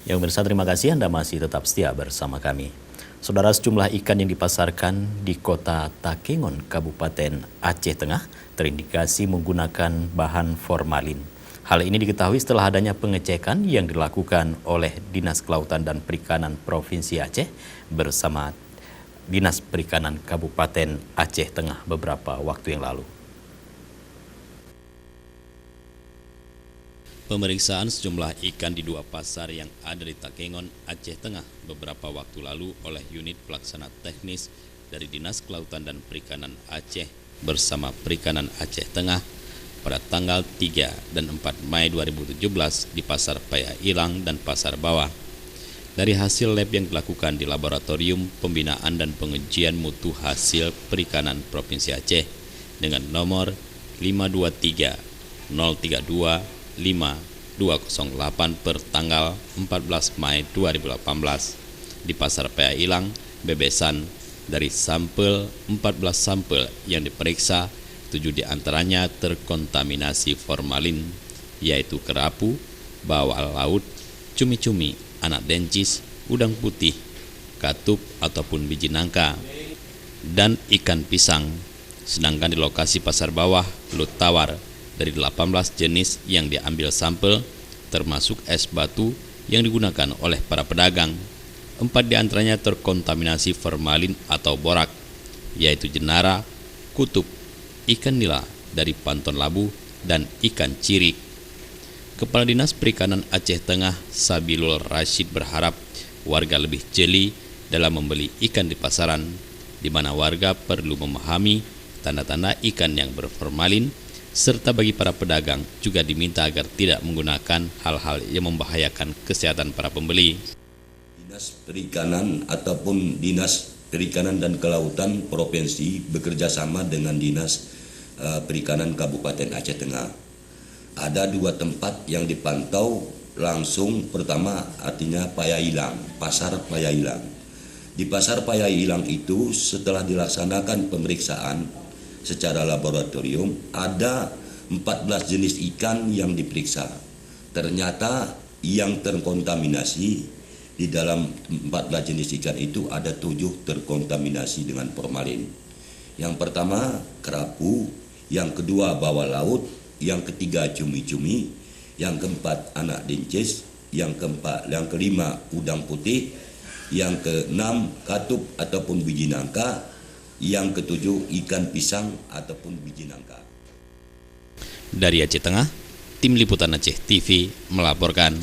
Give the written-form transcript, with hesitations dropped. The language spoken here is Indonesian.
Ya pemirsa, terima kasih Anda masih tetap setia bersama kami. Saudara, sejumlah ikan yang dipasarkan di kota Takengon, Kabupaten Aceh Tengah terindikasi menggunakan bahan formalin. Hal ini diketahui setelah adanya pengecekan yang dilakukan oleh Dinas Kelautan dan Perikanan Provinsi Aceh bersama Dinas Perikanan Kabupaten Aceh Tengah beberapa waktu yang lalu. Pemeriksaan sejumlah ikan di dua pasar yang ada di Takengon, Aceh Tengah beberapa waktu lalu oleh unit pelaksana teknis dari Dinas Kelautan dan Perikanan Aceh bersama Perikanan Aceh Tengah pada tanggal 3 dan 4 Mei 2017 di Pasar Paya Ilang dan Pasar Bawah. Dari hasil lab yang dilakukan di Laboratorium Pembinaan dan Pengujian Mutu Hasil Perikanan Provinsi Aceh dengan nomor 523 032 5208 per tanggal 14 Mei 2018 di Pasar Paya Ilang, bebesan dari sampel 14 sampel yang diperiksa, 7 diantaranya terkontaminasi formalin, yaitu kerapu, bawal laut, cumi-cumi, anak dencis, udang putih, katup ataupun biji nangka, dan ikan pisang. Sedangkan di lokasi Pasar Bawah, Lut Tawar, dari 18 jenis yang diambil sampel, termasuk es batu yang digunakan oleh para pedagang. 4 diantaranya terkontaminasi formalin atau borak, yaitu jenara, kutub, ikan nila dari Panton Labu, dan ikan cirik. Kepala Dinas Perikanan Aceh Tengah, Sabilul Rashid, berharap warga lebih jeli dalam membeli ikan di pasaran, di mana warga perlu memahami tanda-tanda ikan yang berformalin, serta bagi para pedagang juga diminta agar tidak menggunakan hal-hal yang membahayakan kesehatan para pembeli. Dinas Perikanan ataupun Dinas Perikanan dan Kelautan Provinsi bekerja sama dengan Dinas Perikanan Kabupaten Aceh Tengah. Ada 2 tempat yang dipantau langsung. Pertama artinya Paya Ilang, Pasar Paya Ilang. Di Pasar Paya Ilang itu setelah dilaksanakan pemeriksaan secara laboratorium, ada 14 jenis ikan yang diperiksa. Ternyata yang terkontaminasi di dalam 14 jenis ikan itu ada 7 terkontaminasi dengan formalin. Yang pertama kerapu, yang kedua bawal laut, yang ketiga cumi-cumi, yang keempat anak dencis, yang kelima udang putih, yang keenam katup ataupun biji nangka, yang ketujuh ikan pisang ataupun biji nangka. Dari Aceh Tengah, Tim Liputan Aceh TV melaporkan.